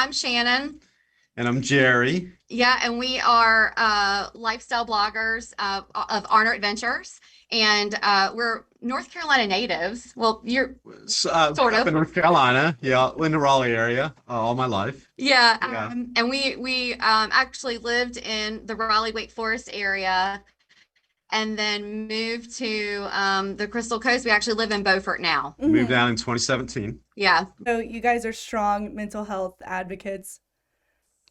I'm Shannon. And I'm Jerry. Yeah, and we are lifestyle bloggers of Arner Adventures, and we're North Carolina natives. Well, you're Grew sort up of. in North Carolina, yeah, in the Raleigh area all my life. Yeah, Yeah. and we actually lived in the Raleigh Wake Forest area, and then moved to the Crystal Coast. We actually live in Beaufort now. Moved Hmm. down in 2017. Yeah, So you guys are strong mental health advocates.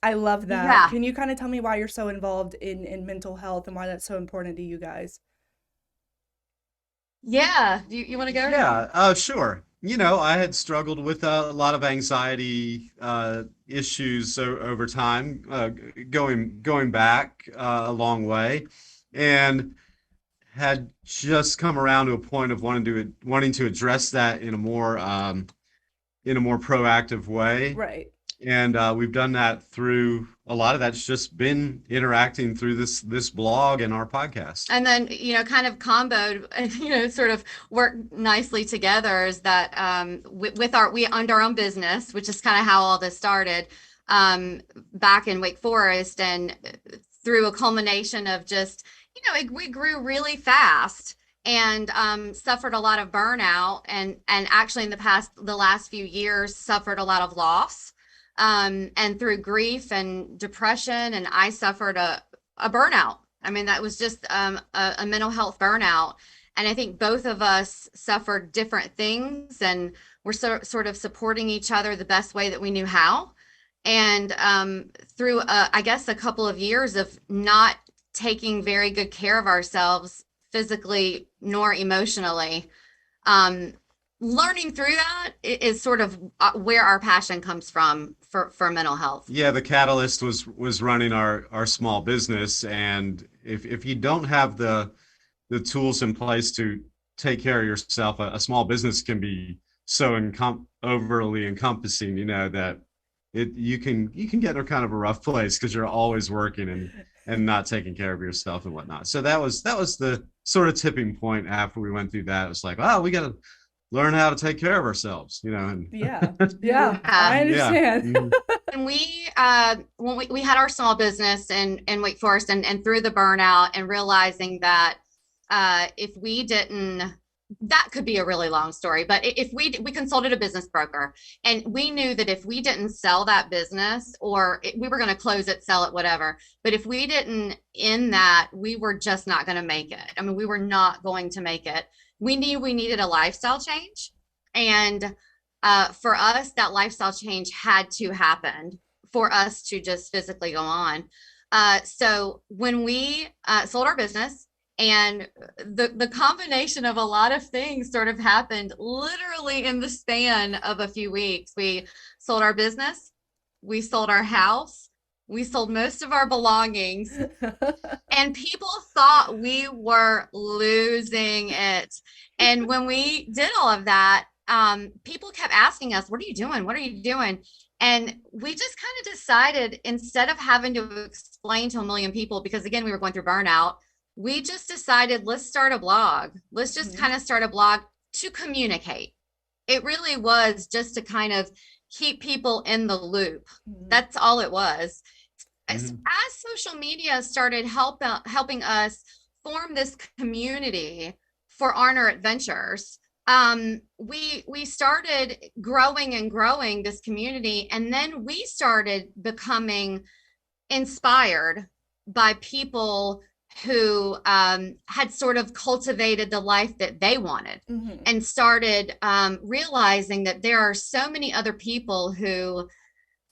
I love that. yeah, Can you kind of tell me why you're so involved in mental health and why that's so important to you guys? yeah. You want to go? Yeah, sure. I had struggled with a lot of anxiety issues over time, going back a long way, and had just come around to a point of wanting to address that in a more proactive way. Right. And we've done that through a lot of that's just been interacting through this blog and our podcast. And then, kind of comboed, sort of worked nicely together is that we owned our own business, which is kind of how all this started back in Wake Forest. And through a culmination of just, we grew really fast and suffered a lot of burnout and actually in the last few years suffered a lot of loss and through grief and depression. And I suffered a burnout. I mean, that was just a mental health burnout. And I think both of us suffered different things and we're sort of supporting each other the best way that we knew how. And through, I guess, a couple of years of not taking very good care of ourselves physically nor emotionally, learning through that is sort of where our passion comes from for mental health. Yeah, the catalyst was running our small business, and if you don't have the tools in place to take care of yourself, a small business can be so overly encompassing, that you can get in a kind of a rough place because you're always working and not taking care of yourself and whatnot. So that was the sort of tipping point after we went through that. It was like, oh, we got to learn how to take care of ourselves, and Yeah. Yeah. I yeah. understand. Mhm. And when we had our small business in Wake Forest and through the burnout and realizing that if we didn't, that could be a really long story, but if we consulted a business broker and we knew that if we didn't sell that business we were going to close it, sell it, whatever. But if we didn't end that, we were just not going to make it. I mean, we were not going to make it. We knew we needed a lifestyle change. And for us, that lifestyle change had to happen for us to just physically go on. So when we sold our business, and the combination of a lot of things sort of happened literally in the span of a few weeks. We sold our business, we sold our house, we sold most of our belongings, and people thought we were losing it. And when we did all of that, people kept asking us, what are you doing? What are you doing? And we just kind of decided, instead of having to explain to a million people, because again, we were going through burnout, we just decided, let's start a blog. Let's just kind of start a blog to communicate. It really was just to kind of keep people in the loop. That's all it was. As social media started helping us form this community for Arner Adventures, we started growing and growing this community, and then we started becoming inspired by people who had sort of cultivated the life that they wanted and started realizing that there are so many other people who,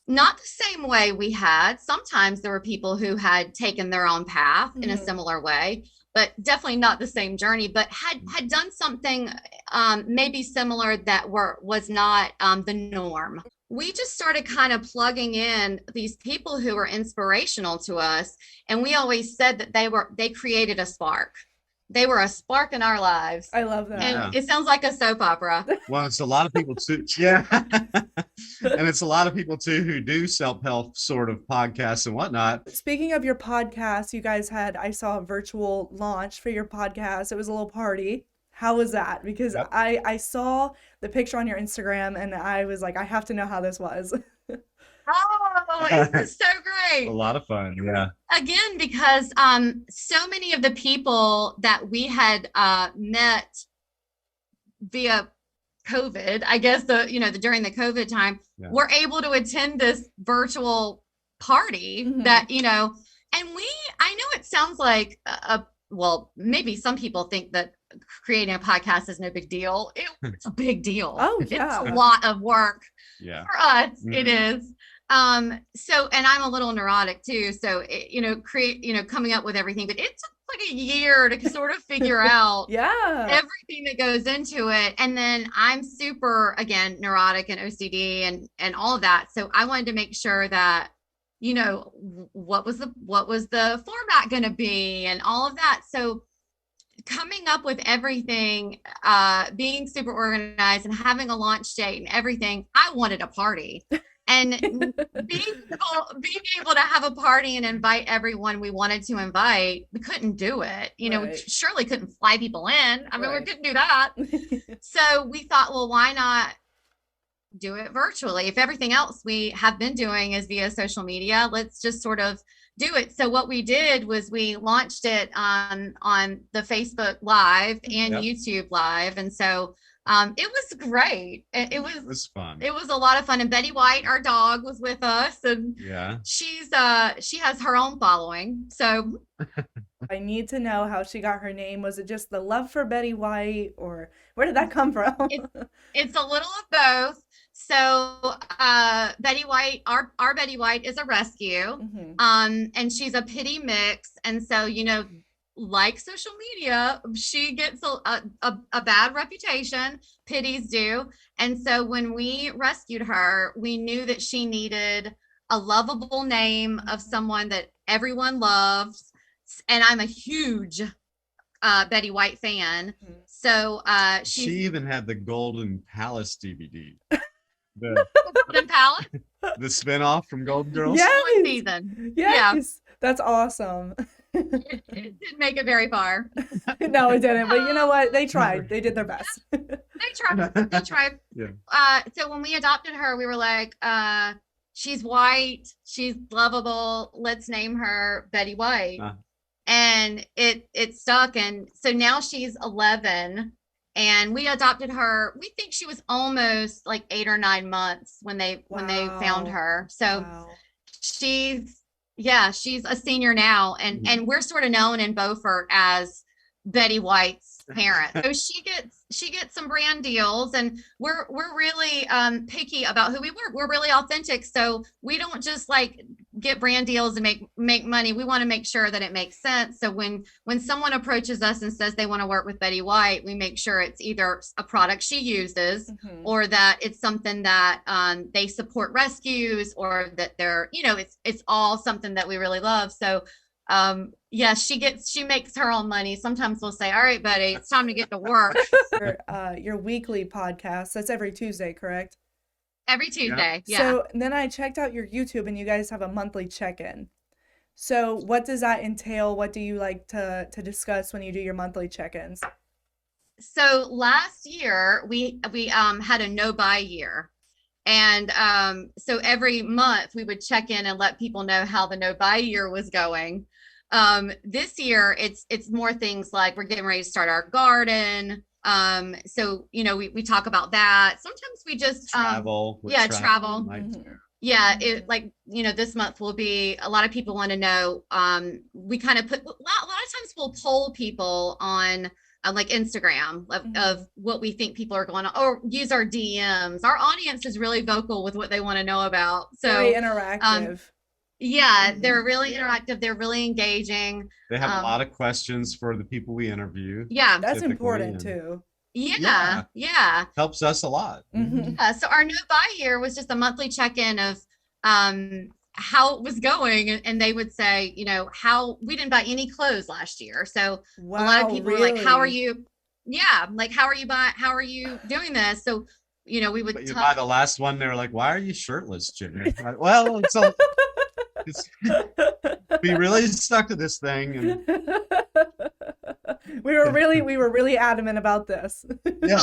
not the same way we had. Sometimes there were people who had taken their own path in a similar way, but definitely not the same journey, but had done something maybe similar that was not the norm. We just started kind of plugging in these people who were inspirational to us. And we always said that they created a spark. They were a spark in our lives. I love that. And it sounds like a soap opera. Well, it's a lot of people too. Yeah. And it's a lot of people too who do self-help sort of podcasts and whatnot. Speaking of your podcast, you guys I saw a virtual launch for your podcast. It was a little party. How was that? Because Yep. I saw the picture on your Instagram and I was like, I have to know how this was. Oh, it was so A great. lot of fun. Yeah. Again, because so many of the people that we had met via COVID, I guess during the COVID time, Yeah. were able to attend this virtual party Mhm. that, and I know it sounds like well, maybe some people think that creating a podcast is no big deal. It's a big deal. Oh, It's yeah. a lot of work Yeah. for us. It Mhm. is. So, and I'm a little neurotic too. So, coming up with everything, but it took like a year to sort of figure out Yeah. everything that goes into it. And then I'm super, again, neurotic and OCD and all of that. So I wanted to make sure that, what was the format going to be and all of that. So coming up with everything, being super organized and having a launch date and everything, I wanted a party. And being able to have a party and invite everyone we wanted to invite, we couldn't do it. We Right. surely couldn't fly people in. I mean, we Right. couldn't do that. So we thought, well, why not do it virtually? If everything else we have been doing is via social media, let's just sort of do it. So what we did was we launched it on the Facebook Live and Yep. YouTube Live. And so it was great. It was fun. It was a lot of fun. And Betty White, our dog, was with us, and Yeah. she has her own following. So I need to know how she got her name. Was it just the love for Betty White, or where did that come from? it's a little of both. So Betty White, our Betty White is a rescue. Mhm. And she's a pity mix. And so, like social media, she gets a bad reputation, pitties do. And so when we rescued her, we knew that she needed a lovable name of someone that everyone loves. And I'm a huge Betty White fan. Mhm. So She even had the Golden Palace DVD. The Golden Palace the spinoff from Golden Girls. Yes. one season. Yes. That's awesome. It didn't make it very far. No, it didn't. But you know what? They tried. They did their best. They tried. They tried. Yeah. So when we adopted her, we were like, she's white, she's lovable. Let's name her Betty White. And it stuck. And so now she's 11. And we adopted her. We think she was almost like 8 or 9 months when they found Wow. her. So Wow. she's a senior now, and Mhm. we're sort of known in Beaufort as Betty White's parent. So she gets some brand deals, and we're really picky about who we work. We're really authentic, so we don't just like get brand deals and make money. We want to make sure that it makes sense. So when someone approaches us and says they want to work with Betty White, we make sure it's either a product she uses, Mhm. or that it's something that they support rescues, or that they're, it's all something that we really love. So yeah, she makes her own money. Sometimes we'll say, all right, Betty, it's time to get to work. Your weekly podcast, that's every Tuesday, correct? Every Tuesday. Yeah. So then I checked out your YouTube and you guys have a monthly check-in. So what does that entail? What do you like to discuss when you do your monthly check-ins? So last year we had a no buy year. And so every month we would check in and let people know how the no buy year was going. This year it's more things like we're getting ready to start our garden. So we talk about that. Sometimes we just Travel. travel. Mhm. Yeah, it like this month will be, a lot of people want to know. We kind of put a lot of times we'll poll people on like Instagram of what we think people are going on, or use our DMs. Our audience is really vocal with what they want to know about. So Very interactive. yeah, Mhm. they're really interactive. They're really engaging. They have a lot of questions for the people we interview. Yeah. That's typically, important and too. Yeah. helps us a lot. Mhm. So our no buy year was just a monthly check-in of how it was going, and they would say, how we didn't buy any clothes last year. So Wow, a lot of people were like, how are really? you? Yeah, like how are you doing this? So we would But you talk. buy the last one, they were like, "Why are you shirtless, Jimmy?" Like, well, we really stuck to this thing, and We were really adamant about this. Yeah.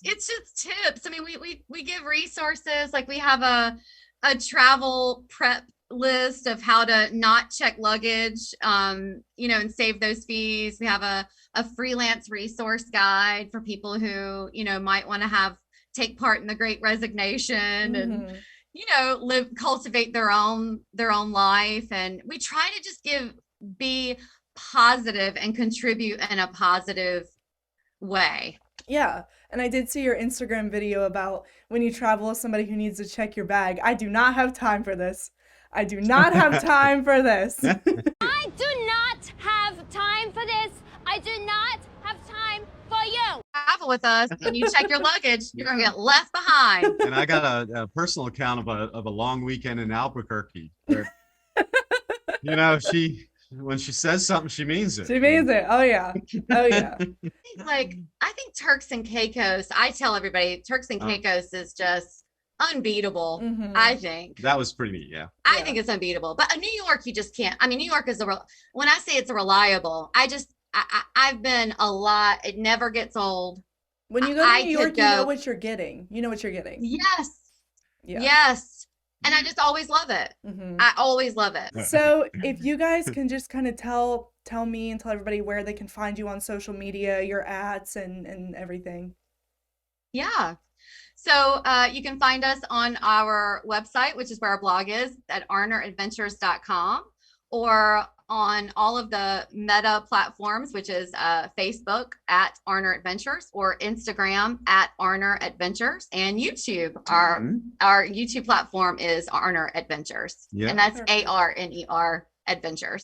It's just tips. I mean, we give resources. Like we have a travel prep list of how to not check luggage, and save those fees. We have a freelance resource guide for people who, might want to take part in the Great Resignation and, cultivate their own life. And we try to just be positive and contribute in a positive way. Yeah. And I did see your Instagram video about when you travel with somebody who needs to check your bag. I do not have time for this. I do not have time for this. I do not have time for this. I do not have time for you. Travel with us and you check your luggage, you're going to get left behind. And I got a personal account of a long weekend in Albuquerque. Where, when she says something, she means it. She means it. Oh yeah. Oh yeah. I think Turks and Caicos, I tell everybody Turks and Caicos is just unbeatable. I think that was pretty neat. Yeah. I think it's unbeatable, but New York, you just can't. I mean, New York is when I say it's a reliable, I've been a lot. It never gets old. When you go to New York, you know what you're getting. You know what you're getting. Yes. Yeah. Yes. And I just always love it. I always love it. So if you guys can just kind of tell me and tell everybody where they can find you on social media, your ads and everything. Yeah. So you can find us on our website, which is where our blog is, at arneradventures.com, or on all of the Meta platforms, which is Facebook at Arner Adventures, or Instagram at Arner Adventures, and YouTube. Our YouTube platform is Arner Adventures, and that's ARNER Adventures.